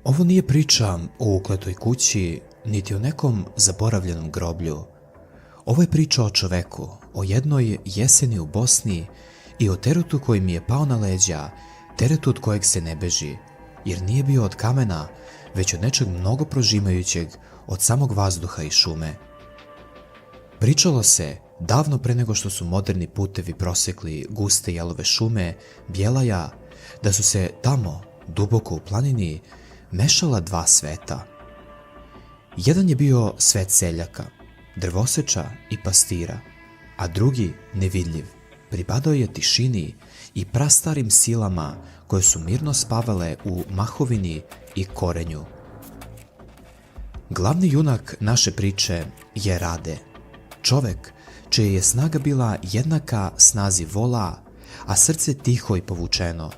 Ovo nije priča o ukletoj kući, niti o nekom zaboravljenom groblju. Ovo je priča o čoveku, o jednoj jeseni u Bosni i o teretu koji mi je pao na leđa, teretu od kojeg se ne beži, jer nije bio od kamena, već od nečeg mnogo prožimajućeg, od samog vazduha i šume. Pričalo se, davno pre nego što su moderni putevi prosekli guste jalove šume, Bjelaja, da su se tamo, duboko u planini, mešala dva sveta. Jedan je bio svet seljaka, drvoseča i pastira, a drugi, nevidljiv, pripadao je tišini i prastarim silama koje su mirno spavale u mahovini i korenju. Glavni junak naše priče je Rade, čovek čija je snaga bila jednaka snazi vola, a srce tiho i povučeno.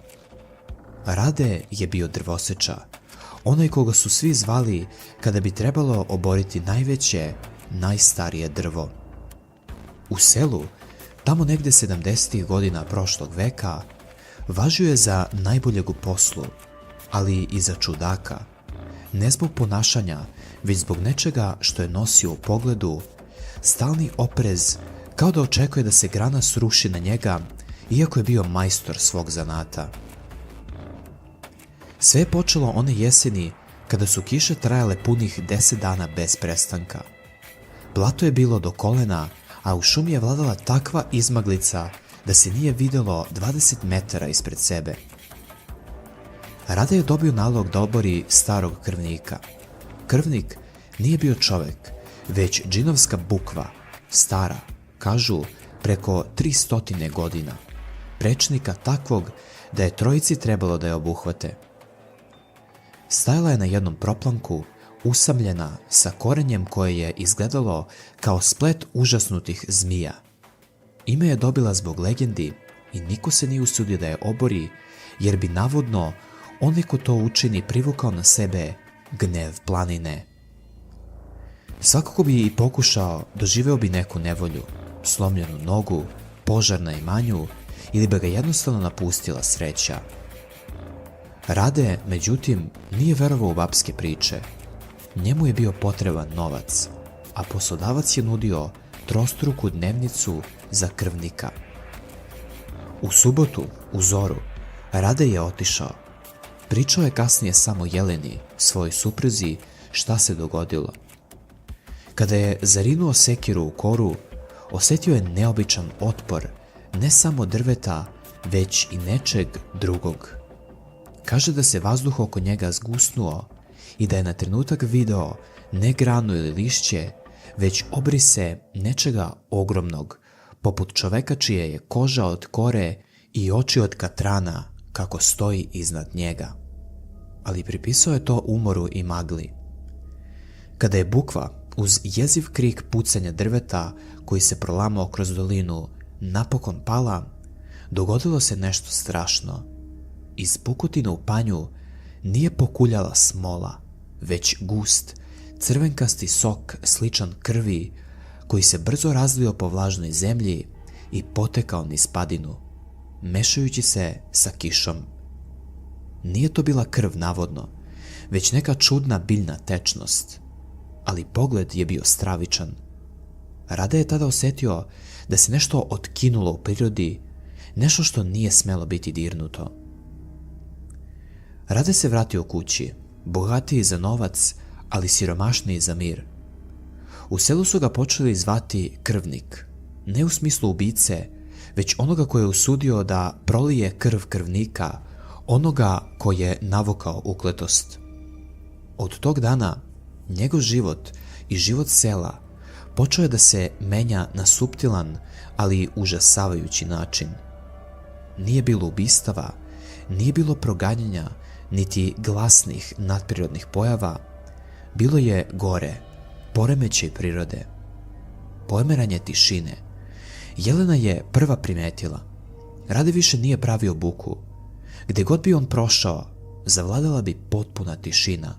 Rade je bio drvoseča, onaj koga su svi zvali kada bi trebalo oboriti najveće, najstarije drvo. U selu, tamo negde 70. godina prošlog veka, važio je za najboljeg u poslu, ali i za čudaka, ne zbog ponašanja, već zbog nečega što je nosio u pogledu, stalni oprez, kao da očekuje da se grana sruši na njega, iako je bio majstor svog zanata. Sve je počelo one jeseni kada su kiše trajale punih 10 dana bez prestanka. Blato je bilo do kolena, a u šumi je vladala takva izmaglica da se nije videlo 20 metara ispred sebe. Rade je dobio nalog da obori starog krvnika. Krvnik nije bio čovek, već džinovska bukva, stara, kažu, preko 300 godina, prečnika takvog da je trojici trebalo da je obuhvate. Stajala je na jednom proplanku, usamljena sa korenjem koje je izgledalo kao splet užasnutih zmija. Ime je dobila zbog legendi i niko se nije usudio da je obori, jer bi navodno onaj ko to učini privukao na sebe gnev planine. Svako ko bi i pokušao, doživeo bi neku nevolju, slomljenu nogu, požar na imanju ili bi ga jednostavno napustila sreća. Rade, međutim, nije verovao u babske priče. Njemu je bio potreban novac, a poslodavac je nudio trostruku dnevnicu za krvnika. U subotu, u zoru, Rade je otišao. Pričao je kasnije samo Jeleni, svojoj supruzi, šta se dogodilo. Kada je zarinuo sekiru u koru, osetio je neobičan otpor, ne samo drveta, već i nečeg drugog. Kaže da se vazduh oko njega zgusnuo i da je na trenutak video ne granu ili lišće, već obrise nečega ogromnog, poput čoveka čije je koža od kore i oči od katrana kako stoji iznad njega. Ali pripisao je to umoru i magli. Kada je bukva, uz jeziv krik pucanja drveta koji se prolamao kroz dolinu, napokon pala, dogodilo se nešto strašno. Iz pukotina u panju nije pokuljala smola, već gust, crvenkasti sok sličan krvi koji se brzo razlio po vlažnoj zemlji i potekao niz padinu, mešajući se sa kišom. Nije to bila krv navodno, već neka čudna biljna tečnost, ali pogled je bio stravičan. Rade je tada osetio da se nešto otkinulo u prirodi, nešto što nije smelo biti dirnuto. Rade se vratio kući, bogatiji za novac, ali siromašniji za mir. U selu su ga počeli zvati krvnik, ne u smislu ubice, već onoga ko je usudio da prolije krv krvnika, onoga ko je navukao ukletost. Od tog dana njegov život i život sela počeo je da se menja na suptilan, ali užasavajući način. Nije bilo ubistava, nije bilo proganjanja, niti glasnih nadprirodnih pojava, bilo je gore, poremećaj prirode, pomeranje tišine. Jelena je prva primetila. Rade više nije pravio buku. Gde god bi on prošao, zavladala bi potpuna tišina.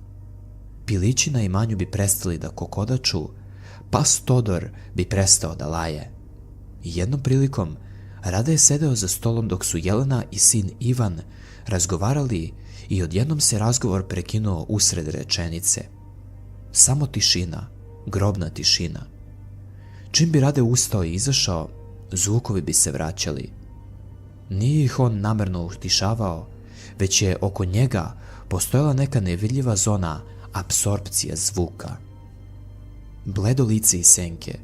Pilići na imanju bi prestali da kokodaču, pas Todor bi prestao da laje. Jednom prilikom Rade je sedeo za stolom dok su Jelena i sin Ivan razgovarali i odjednom se razgovor prekinuo usred rečenice. Samo tišina, grobna tišina. Čim bi Rade ustao i izašao, zvukovi bi se vraćali. Nije ih on namerno utišavao, već je oko njega postojala neka nevidljiva zona apsorpcije zvuka. Bledo lice i senke.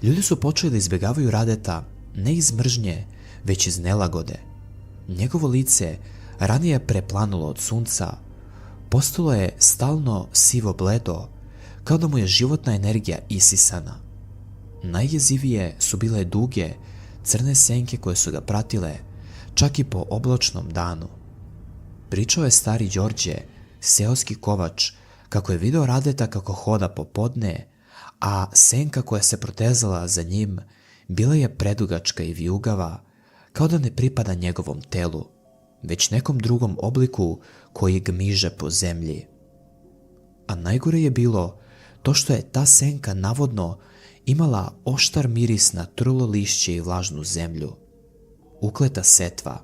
Ljudi su počeli da izbjegavaju Radeta ne iz mržnje, već iz nelagode. Njegovo lice, ranije preplanulo od sunca, postalo je stalno sivo bledo, kao da mu je životna energija isisana. Najjezivije su bile duge, crne senke koje su ga pratile, čak i po oblačnom danu. Pričao je stari Đorđe, seoski kovač, kako je video Radeta kako hoda popodne, a senka koja se protezala za njim bila je predugačka i vijugava, kao da ne pripada njegovom telu, već nekom drugom obliku koji gmiže po zemlji. A najgore je bilo to što je ta senka navodno imala oštar miris na trulo lišće i vlažnu zemlju. Ukleta setva.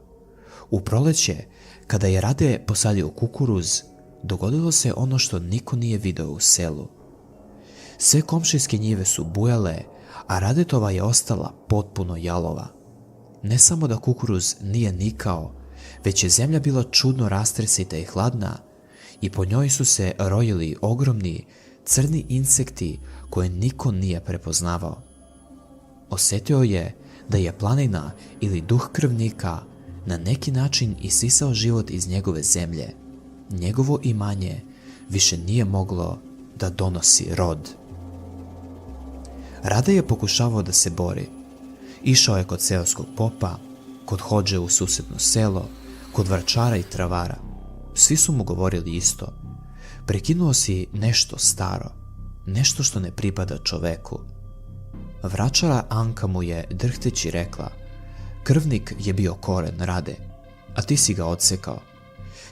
U proleće, kada je Rade posadio kukuruz, dogodilo se ono što niko nije video u selu. Sve komšijske njive su bujale, a Radetova je ostala potpuno jalova. Ne samo da kukuruz nije nikao, već je zemlja bila čudno rastresita i hladna i po njoj su se rojili ogromni crni insekti koje niko nije prepoznavao. Osjetio je da je planina ili duh krvnika na neki način isisao život iz njegove zemlje. Njegovo imanje više nije moglo da donosi rod. Rade je pokušavao da se bori. Išao je kod seoskog popa, kod hodže u susedno selo, kod vračara i travara. Svi su mu govorili isto. Prekinuo si nešto staro, nešto što ne pripada čoveku. Vračara Anka mu je drhteći rekla: krvnik je bio koren, Rade, a ti si ga odsekao.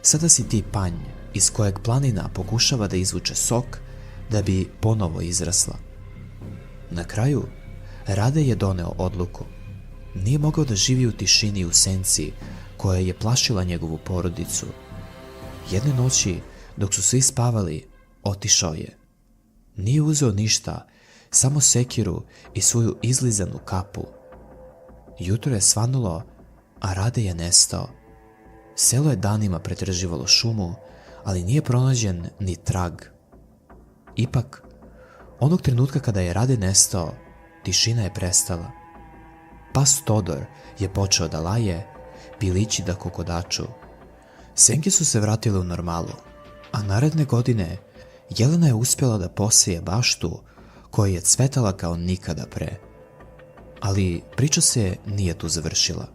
Sada si ti panj iz kojeg planina pokušava da izvuče sok da bi ponovo izrasla. Na kraju, Rade je doneo odluku. Nije mogao da živi u tišini i u senci koja je plašila njegovu porodicu. Jedne noći, dok su svi spavali, otišao je. Nije uzeo ništa, samo sekiru i svoju izlizanu kapu. Jutro je svanulo, a Rade je nestao. Selo je danima pretraživalo šumu, ali nije pronađen ni trag. Ipak, onog trenutka kada je Rade nestao, tišina je prestala. Pas Todor je počeo da laje, pilići da kokodaču. Senke su se vratile u normalu, a naredne godine Jelena je uspjela da posije baštu koja je cvetala kao nikada pre. Ali priča se nije tu završila.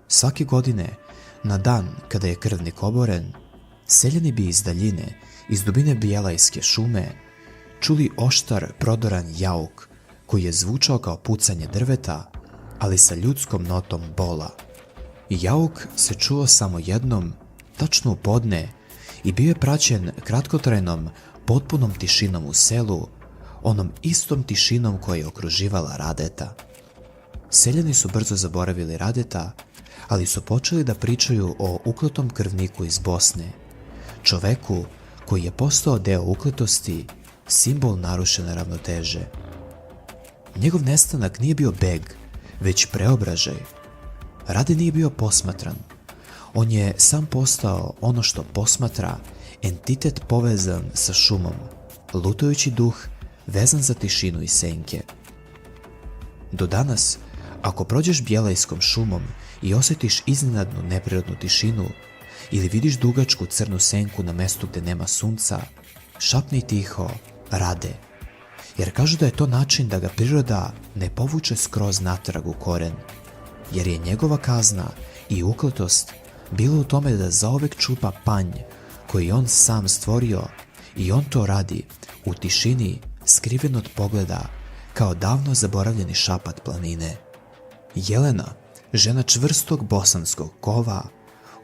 Svake godine, na dan kada je krvnik oboren, seljani bi iz daljine, iz dubine Bijelajske šume, čuli oštar prodoran jauk koji je zvučao kao pucanje drveta, ali sa ljudskom notom bola. Jauk se čuo samo jednom, tačno u podne, i bio je praćen kratkotrajnom, potpunom tišinom u selu, onom istom tišinom koja je okruživala Radeta. Seljani su brzo zaboravili Radeta, ali su počeli da pričaju o ukletom krvniku iz Bosne, čoveku koji je postao deo ukletosti, simbol narušene ravnoteže. Njegov nestanak nije bio beg, već preobražaj. Rade nije bio posmatran. On je sam postao ono što posmatra, entitet povezan sa šumom, lutajući duh vezan za tišinu i senke. Do danas, ako prođeš Bjelajskom šumom i osjetiš iznenadnu neprirodnu tišinu ili vidiš dugačku crnu senku na mestu gde nema sunca, šapni tiho Rade, jer kažu da je to način da ga priroda ne povuče skroz natrag u koren, jer je njegova kazna i ukletost bila u tome da zaovek čupa panj koji on sam stvorio, i on to radi u tišini skriven od pogleda kao davno zaboravljeni šapat planine. Jelena, žena čvrstog bosanskog kova,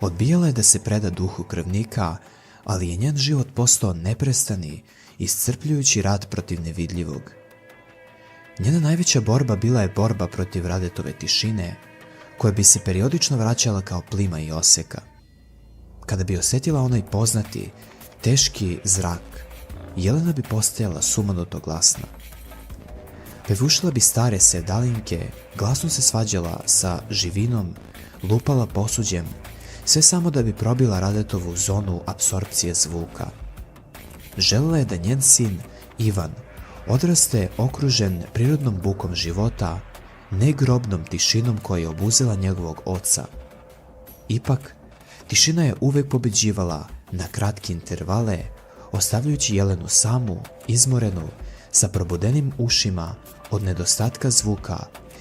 odbijala je da se preda duhu krvnika, ali je njen život postao neprestani, iscrpljujući rat protiv nevidljivog. Njena najveća borba bila je borba protiv Radetove tišine, koja bi se periodično vraćala kao plima i oseka. kada bi osjetila onaj poznati, teški zrak, Jelena bi postajala sumanuto glasna. Pevušila bi stare sevdalinke, glasno se svađala sa Živinom, lupala posuđem, sve samo da bi probila Radetovu zonu apsorpcije zvuka. Želela je da njen sin, Ivan, odraste okružen prirodnom bukom života, ne grobnom tišinom koja je obuzela njegovog oca. Ipak, tišina je uvek pobeđivala na kratke intervale, ostavljajući Jelenu samu, izmorenu, sa probudenim ušima od nedostatka zvuka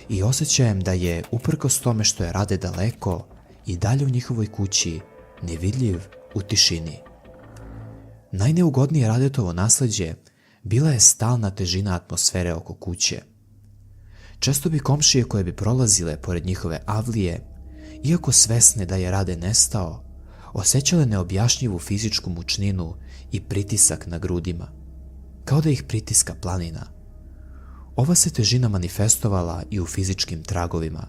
i osjećajem da je, uprkos tome što je Rade daleko, i dalje u njihovoj kući, nevidljiv u tišini. Najneugodnije Radetovo nasleđe bila je stalna težina atmosfere oko kuće. Često bi komšije koje bi prolazile pored njihove avlije, iako svesne da je Rade nestao, osjećale neobjašnjivu fizičku mučninu i pritisak na grudima, kao da ih pritiska planina. Ova se težina manifestovala i u fizičkim tragovima.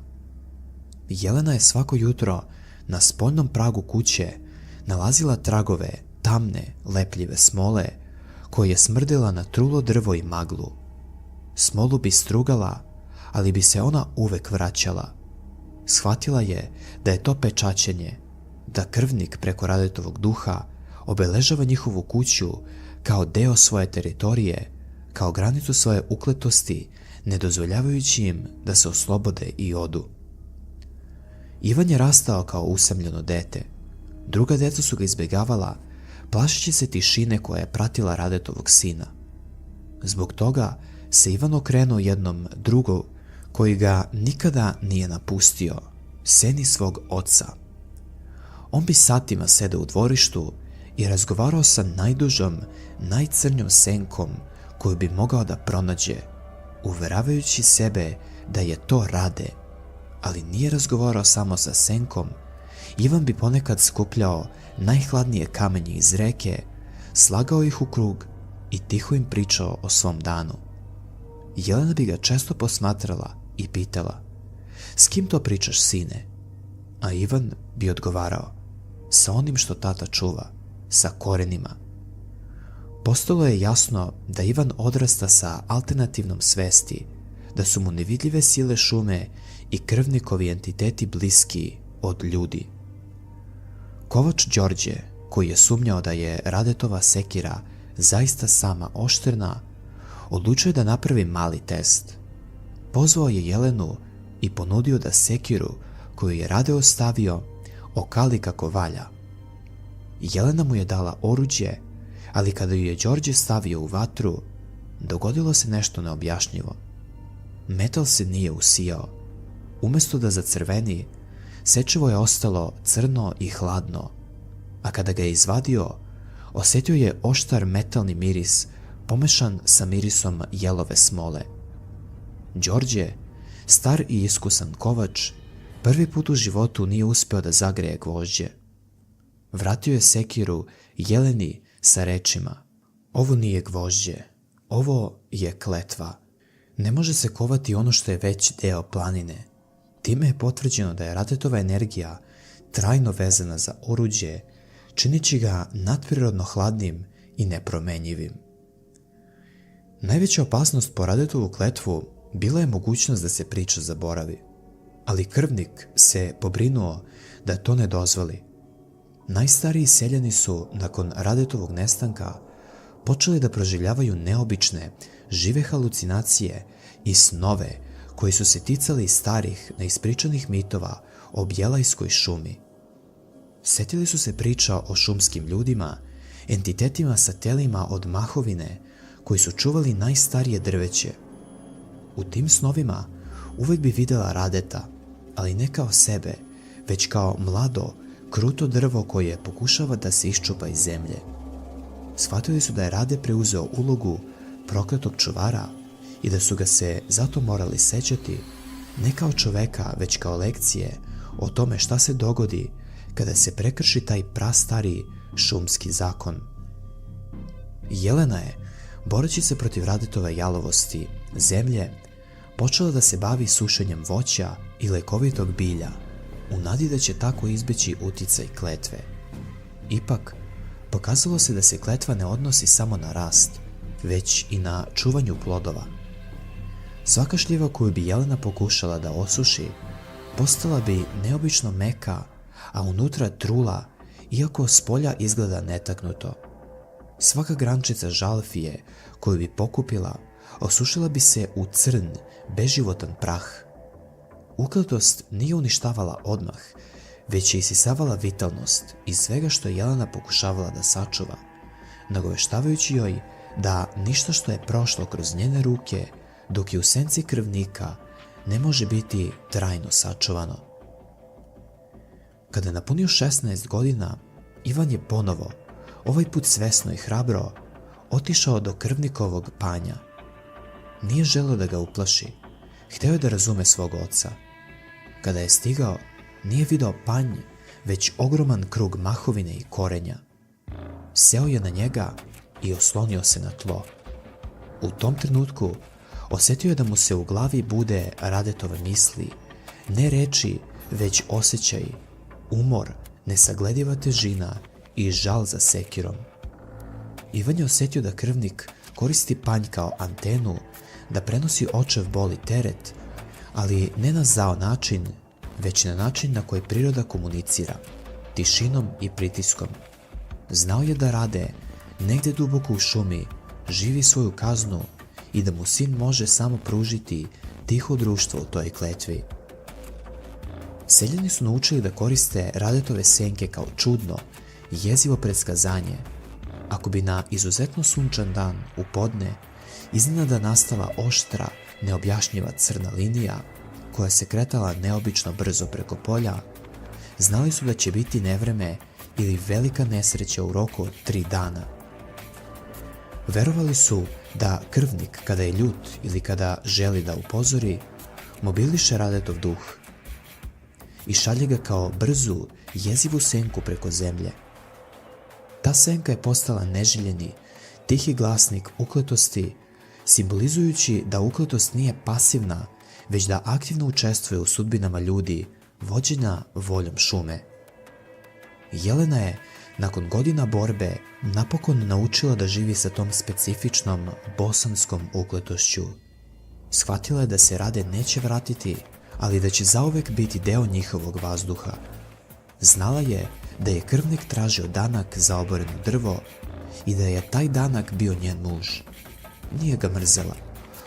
Jelena je svako jutro na spoljnom pragu kuće nalazila tragove tamne, lepljive smole koje je smrdila na trulo drvo i maglu. Smolu bi strugala, ali bi se ona uvek vraćala. Shvatila je da je to pečaćenje, da krvnik preko Radetovog duha obeležava njihovu kuću kao deo svoje teritorije, kao granicu svoje ukletosti, ne dozvoljavajući im da se oslobode i odu. Ivan je rastao kao usamljeno dete. Druga deca su ga izbjegavala, plašeći se tišine koja je pratila Radetovog sina. Zbog toga se Ivan okrenuo jednom drugu koji ga nikada nije napustio, seni svog oca. On bi satima sedeo u dvorištu i razgovarao sa najdužom, najcrnjom senkom koju bi mogao da pronađe, uveravajući sebe da je to Rade. Ali nije razgovarao samo sa senkom. Ivan bi ponekad skupljao najhladnije kamenje iz reke, slagao ih u krug i tiho im pričao o svom danu. Jelena bi ga često posmatrala i pitala: "S kim to pričaš, sine?" A Ivan bi odgovarao: "Sa onim što tata čuva, sa korenima." Postalo je jasno da Ivan odrasta sa alternativnom svesti, da su mu nevidljive sile šume i krvnikovi entiteti bliski od ljudi. Kovač Đorđe, koji je sumnjao da je Radetova sekira zaista sama oštrna, odlučio je da napravi mali test. Pozvao je Jelenu i ponudio da sekiru koju je Rade ostavio okali kako valja. Jelena mu je dala oruđe, ali kada ju je Đorđe stavio u vatru, dogodilo se nešto neobjašnjivo. Metal se nije usijao. Umesto da zacrveni, sečivo je ostalo crno i hladno, a kada ga je izvadio, osjetio je oštar metalni miris pomešan sa mirisom jelove smole. Đorđe, star i iskusan kovač, prvi put u životu nije uspeo da zagreje gvožđe. Vratio je sekiru Jeleni sa rečima: "Ovo nije gvožđe, ovo je kletva. Ne može se kovati ono što je već deo planine." Time je potvrđeno da je Radetova energija trajno vezana za oruđe, činići ga nadprirodno hladnim i nepromenjivim. Najveća opasnost po Radetovu kletvu bila je mogućnost da se priča zaboravi, ali krvnik se pobrinuo da to ne dozvoli. Najstariji seljani su, nakon Radetovog nestanka, počeli da proživljavaju neobične, žive halucinacije i snove koji su se ticali starih, neispričanih mitova o Bjelajskoj šumi. Setili su se priča o šumskim ljudima, entitetima sa telima od mahovine koji su čuvali najstarije drveće. U tim snovima uvek bi videla Radeta, ali ne kao sebe, već kao mlado, kruto drvo koje pokušava da se iščupa iz zemlje. Shvatili su da je Rade preuzeo ulogu prokletog čuvara i da su ga se zato morali sećati, ne kao čoveka, već kao lekcije o tome šta se dogodi kada se prekrši taj prastari šumski zakon. Jelena je, boreći se protiv Radetove jalovosti zemlje, počela da se bavi sušenjem voća i lekovitog bilja, u nadi da će tako izbeći uticaj kletve. Ipak, pokazalo se da se kletva ne odnosi samo na rast, već i na čuvanju plodova. Svaka šljiva koju bi Jelena pokušala da osuši, postala bi neobično meka, a unutra trula, iako spolja izgleda netaknuto. Svaka grančica žalfije koju bi pokupila, osušila bi se u crn, beživotan prah. Ukletost nije uništavala odmah, već je isisavala vitalnost iz svega što je Jelena pokušavala da sačuva, nagoveštavajući joj da ništa što je prošlo kroz njene ruke dok je u senci krvnika ne može biti trajno sačuvano. Kada je napunio 16 godina, Ivan je ponovo, ovaj put svesno i hrabro, otišao do krvnikovog panja. Nije želeo da ga uplaši, hteo je da razume svog oca. Kada je stigao, nije video panj, već ogroman krug mahovine i korenja. Seo je na njega i oslonio se na tlo. U tom trenutku osjetio je da mu se u glavi bude Radetove misli, ne reči, već osjećaj, umor, nesaglediva težina i žal za sekirom. Ivan je osjetio da krvnik koristi panj kao antenu, da prenosi očev bol i teret, ali ne na zao način, već na način na koji priroda komunicira, tišinom i pritiskom. Znao je da Rade, negde duboko u šumi, živi svoju kaznu i da mu sin može samo pružiti tiho društvo u toj kletvi. Seljani su naučili da koriste Radetove senke kao čudno, jezivo predskazanje. Ako bi na izuzetno sunčan dan u podne iznenada nastala oštra, neobjašnjiva crna linija koja se kretala neobično brzo preko polja, znali su da će biti nevreme ili velika nesreća u roku od 3 dana. Verovali su da krvnik, kada je ljut ili kada želi da upozori, mobiliše Radetov duh i šalje ga kao brzu, jezivu senku preko zemlje. Ta senka je postala neželjeni, tihi glasnik ukletosti, simbolizujući da ukletost nije pasivna, već da aktivno učestvuje u sudbinama ljudi, vođena voljom šume. Jelena je, nakon godina borbe, napokon naučila da živi sa tom specifičnom bosanskom ukletošću. Shvatila je da se Rade neće vratiti, ali da će zauvek biti deo njihovog vazduha. Znala je da je krvnik tražio danak za oboreno drvo i da je taj danak bio njen muž. Nije ga mrzela,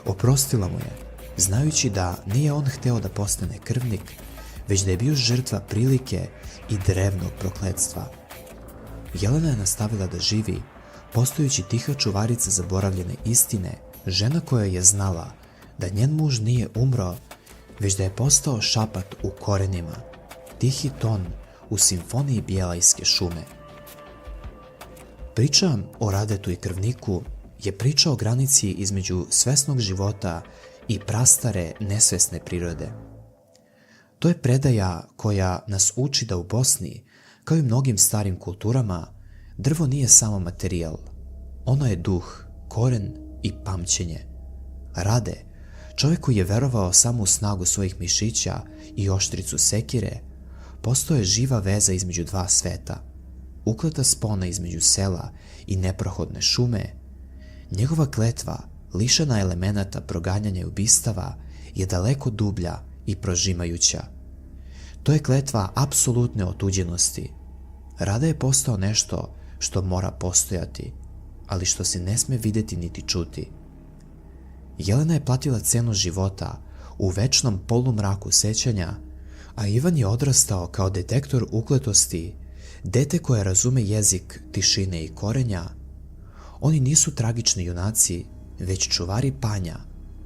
oprostila mu je, znajući da nije on hteo da postane krvnik, već da je bio žrtva prilike i drevnog prokletstva. Jelena je nastavila da živi, postojući tiha čuvarica zaboravljene istine, žena koja je znala da njen muž nije umro, već da je postao šapat u korenima, tihi ton u simfoniji Bjelajske šume. Priča o Radetu i krvniku je priča o granici između svesnog života i prastare nesvesne prirode. To je predaja koja nas uči da u Bosni, kao i mnogim starim kulturama, drvo nije samo materijal. Ono je duh, koren i pamćenje. Rade, čovjek koji je verovao samo u snagu svojih mišića i oštricu sekire, postao je živa veza između dva sveta, ukleta spona između sela i neprohodne šume. Njegova kletva, lišena elemenata proganjanja i ubistava, je daleko dublja i prožimajuća. To je kletva apsolutne otuđenosti. Rade je postao nešto što mora postojati, ali što se ne sme videti niti čuti. Jelena je platila cenu života u večnom polumraku sećanja, a Ivan je odrastao kao detektor ukletosti, dete koje razume jezik tišine i korenja. Oni nisu tragični junaci, već čuvari panja,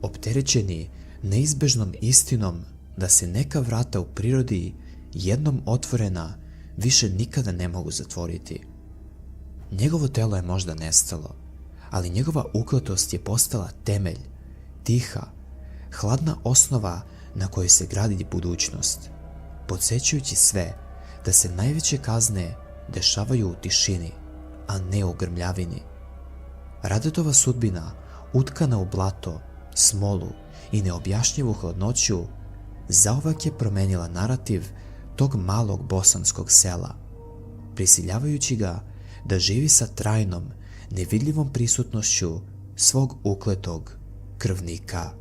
opterećeni neizbežnom istinom da se neka vrata u prirodi, jednom otvorena, više nikada ne mogu zatvoriti. Njegovo telo je možda nestalo, ali njegova ukletost je postala temelj, tiha, hladna osnova na kojoj se gradi budućnost, podsjećajući sve da se najveće kazne dešavaju u tišini, a ne u grmljavini. Radetova sudbina, utkana u blato, smolu i neobjašnjivu hladnoću, zauvek je promenila narativ tog malog bosanskog sela. prisiljavajući ga da živi sa trajnom, nevidljivom prisutnošću svog ukletog krvnika.